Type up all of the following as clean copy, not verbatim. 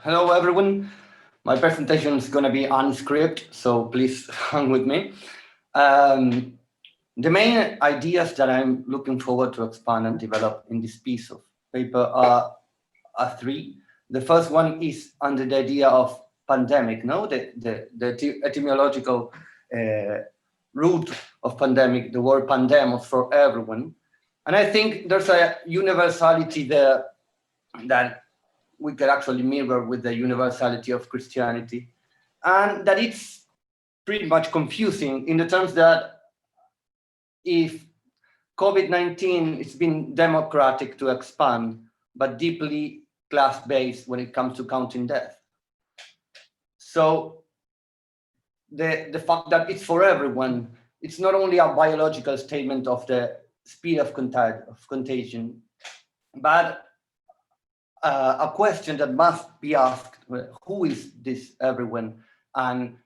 Hello, everyone. My presentation is going to be unscripted, so please hang with me. Um, the main ideas that I'm looking forward to expand and develop in this piece of paper are three. The first one is under the idea of pandemic, no? The etymological uh, root of pandemic, the word pandemos for everyone. And I think there's a universality there that we could actually mirror with the universality of Christianity, and that it's pretty much confusing in the terms that if COVID-19 it's been democratic to expand, but deeply class-based when it comes to counting death. So the fact that it's for everyone, it's not only a biological statement of the speed of contagion, but a question that must be asked: who is this everyone, and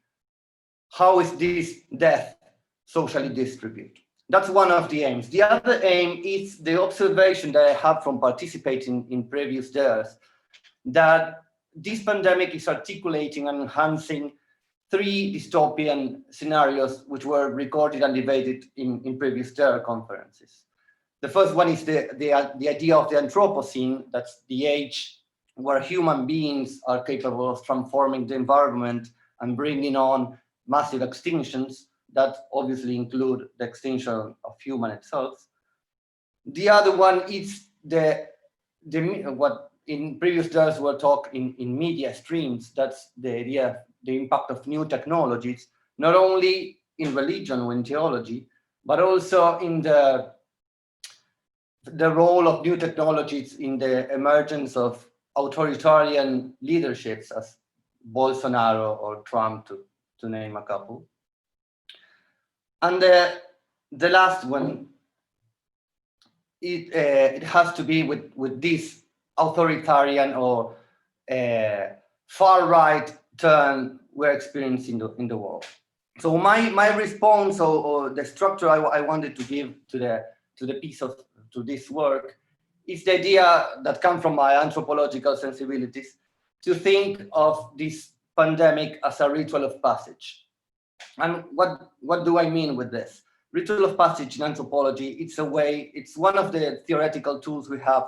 how is this death socially distributed? That's one of the aims. The other aim is the observation that I have from participating in previous days, that this pandemic is articulating and enhancing three dystopian scenarios which were recorded and debated in previous DARE conferences. The first one is the idea of the Anthropocene. That's the age where human beings are capable of transforming the environment and bringing on massive extinctions that obviously include the extinction of human itself. The other one is the what in previous days were talked in media streams. That's the idea, the impact of new technologies, not only in religion or in theology, but also in the role of new technologies in the emergence of authoritarian leaderships as Bolsonaro or Trump, to name a couple. And the last one, it has to be with this authoritarian or far right turn we're experiencing in the world. So my response or the structure I wanted to give to the piece of to this work is the idea that comes from my anthropological sensibilities to think of this pandemic as a ritual of passage. And what do I mean with this? Ritual of passage in anthropology, it's one of the theoretical tools we have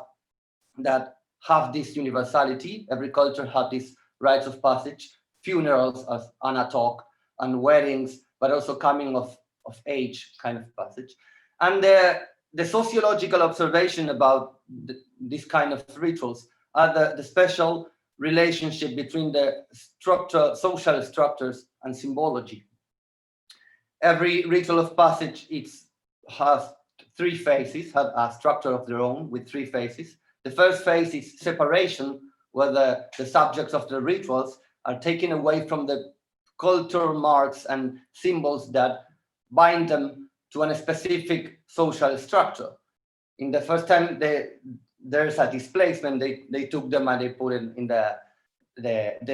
that have this universality. Every culture has these rites of passage, funerals, as Anna talked, and weddings, but also coming of age kind of passage. And the sociological observation about this kind of rituals are the special relationship between the social structures and symbology. Every ritual of passage has three phases, have a structure of their own with three phases. The first phase is separation, where the subjects of the rituals are taken away from the cultural marks and symbols that bind them to a specific social structure. In the first time there's a displacement, they took them and they put it in the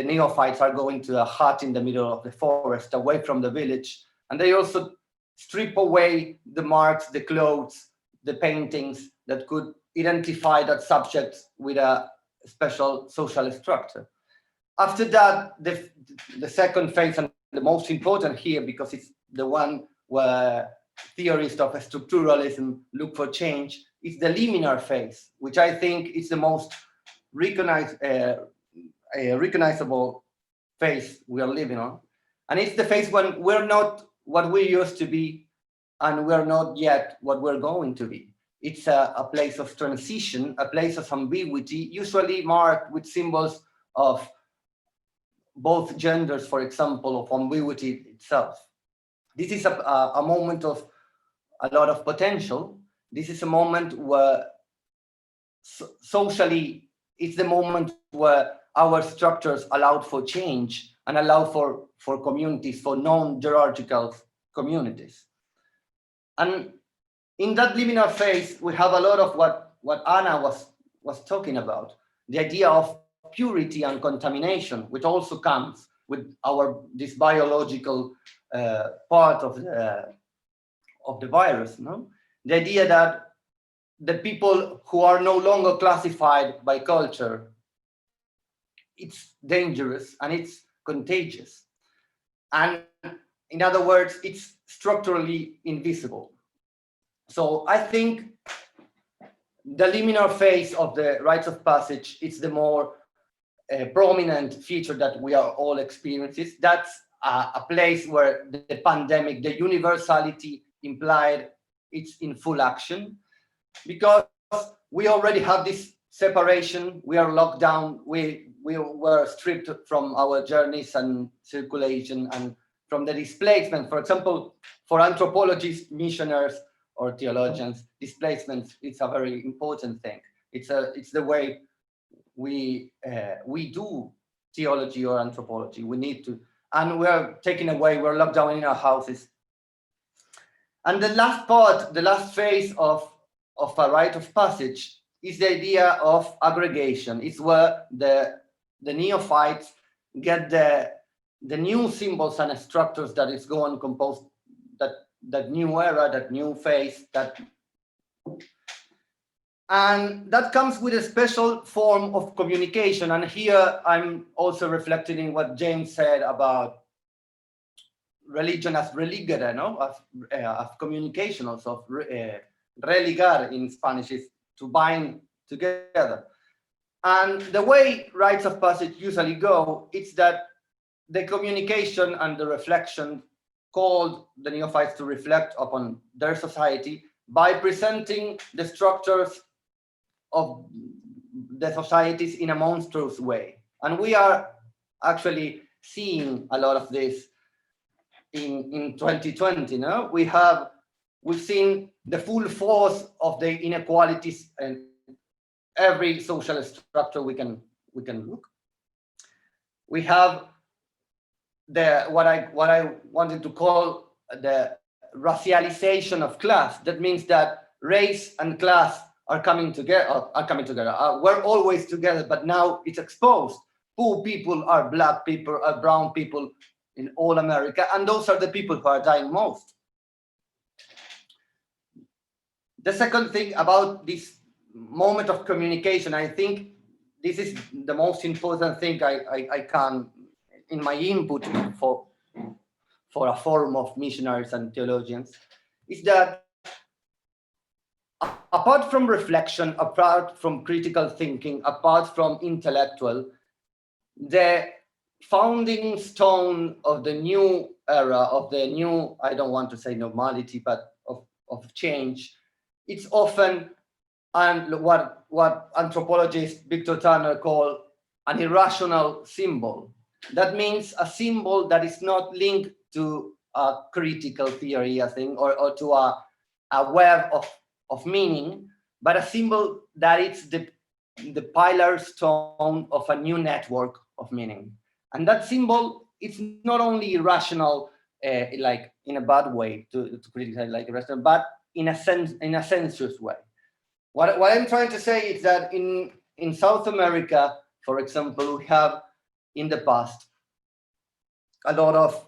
neophytes are going to a hut in the middle of the forest away from the village. And they also strip away the marks, the clothes, the paintings that could identify that subject with a special social structure. After that, the second phase, and the most important here, because it's the one where theorists of structuralism look for change, is the liminar phase, which I think is the most recognizable phase we are living on. And it's the phase when we're not what we used to be, and we're not yet what we're going to be. It's a place of transition, a place of ambiguity, usually marked with symbols of both genders, for example, of ambiguity itself. This is a moment of a lot of potential. This is a moment where socially, it's the moment where our structures allowed for change and allow for communities, for non-hierarchical communities. And in that liminal phase, we have a lot of what Anna was talking about, the idea of purity and contamination, which also comes with this biological part of the virus. No? The idea that the people who are no longer classified by culture it's dangerous and it's contagious. And in other words, it's structurally invisible. So I think the liminal phase of the rites of passage is the more prominent feature that we are all experiencing. That's a place where the pandemic, the universality implied, it's in full action, because we already have this separation. We are locked down. We were stripped from our journeys and circulation and from the displacement. For example, for anthropologists, missionaries, or theologians, displacement is a very important thing. It's the way we do theology or anthropology. We need to, and we're taken away. We're locked down in our houses. And the last part, the last phase of a rite of passage is the idea of aggregation. It's where the neophytes get the new symbols and structures that is going to compose that new era, that new phase, and that comes with a special form of communication. And here I'm also reflecting in what James said about religion as religare, no? Of communication, also religar in Spanish is to bind together. And the way rites of passage usually go, it's that the communication and the reflection called the neophytes to reflect upon their society by presenting the structures of the societies in a monstrous way. And we are actually seeing a lot of this in 2020. No, we've seen the full force of the inequalities and every social structure we can look. We have what I wanted to call the racialization of class. That means that race and class are coming together. We're always together, but now it's exposed. Poor people are black people, are brown people in all America, and those are the people who are dying most. The second thing about this moment of communication, I think this is the most important thing I can in my input for a forum of missionaries and theologians, is that apart from reflection, apart from critical thinking, apart from intellectual, the founding stone of the new era, of the new, I don't want to say normality, but of change, it's often what anthropologist Victor Turner called an irrational symbol. That means a symbol that is not linked to a critical theory, I think, or to a web of meaning, but a symbol that it's the pillar stone of a new network of meaning. And that symbol, it's not only irrational, like in a bad way to criticize like irrational, but in a sensuous way. What I'm trying to say is that in South America, for example, we have in the past a lot of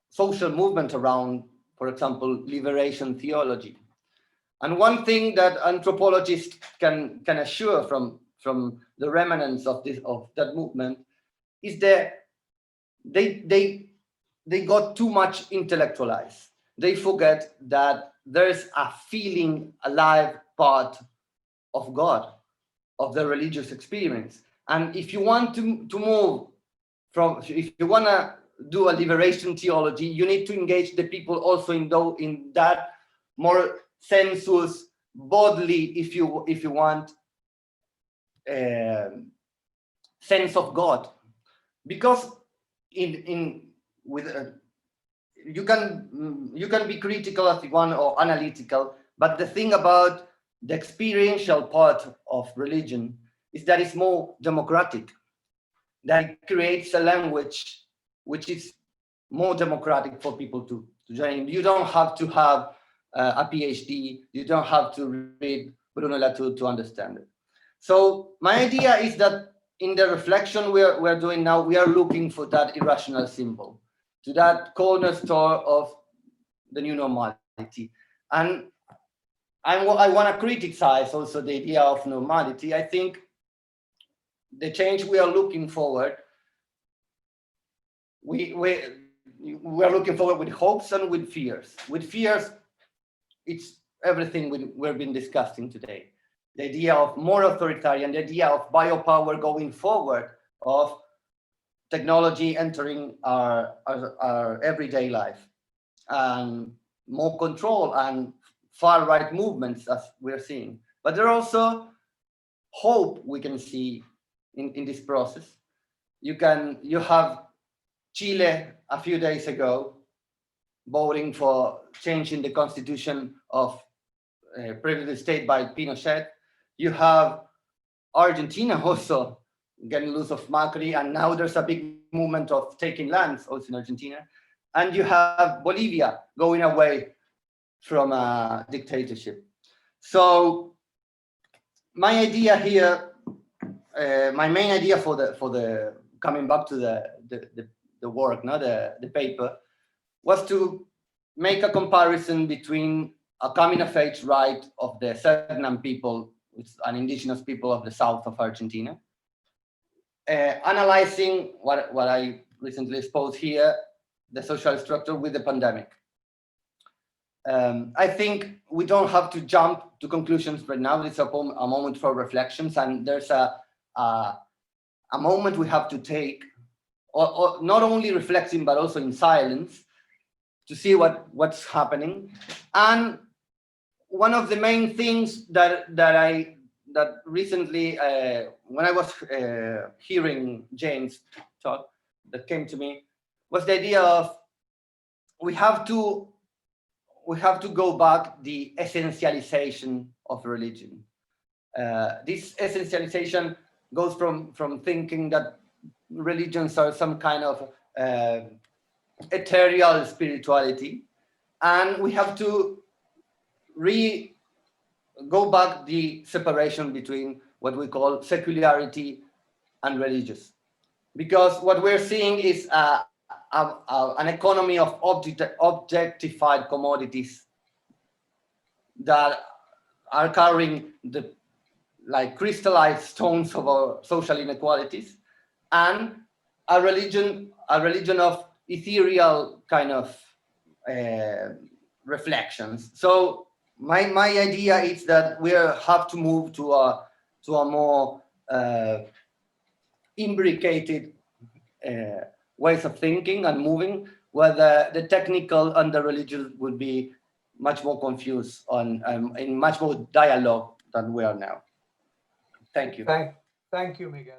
social movement around, for example, liberation theology. And one thing that anthropologists can assure from the remnants of that movement is that they got too much intellectualized. They forget that there's a feeling alive part of God, of the religious experience. And if you want to move if you want to do a liberation theology, you need to engage the people also in that more sensuous, bodily, if you want, sense of God, because you can be critical as one or analytical, but the thing about the experiential part of religion is that it's more democratic, that it creates a language which is more democratic for people to join. You don't have to have a PhD, you don't have to read Bruno Latour to understand it. So my idea is that in the reflection we're doing now, we are looking for that irrational symbol, to that cornerstone of the new normality. And I want to criticize also the idea of normality. I think the change we are looking forward, we are looking forward with hopes and with fears. With fears, it's everything we've been discussing today. The idea of more authoritarian, the idea of biopower going forward, of technology entering our everyday life, and more control and far-right movements as we're seeing. But there are also hope we can see in this process. You have Chile a few days ago voting for changing the constitution of previous state by Pinochet. You have Argentina also getting loose of Macri, and now there's a big movement of taking lands also in Argentina. And you have Bolivia going away from a dictatorship. So my idea here, my main idea for the coming back to the work, not the paper, was to make a comparison between a coming of age right of the Sernan people, which is an indigenous people of the south of Argentina, analyzing what I recently exposed here, the social structure with the pandemic. I think we don't have to jump to conclusions right now. It's a moment for reflections, and there's a moment we have to take, or not only reflecting, but also in silence, to see what's happening. And one of the main things that recently, when I was hearing James talk, that came to me, was the idea of we have to go back the essentialization of religion. This essentialization goes from thinking that religions are some kind of ethereal spirituality, and we have to go back the separation between what we call secularity and religious, because what we're seeing is an economy of objectified commodities that are carrying the crystallized stones of our social inequalities, and a religion of ethereal kind of reflections. So my idea is that we have to move to a more imbricated ways of thinking and moving, where the technical and the religious would be much more confused in much more dialogue than we are now. Thank you. Thank you, Miguel.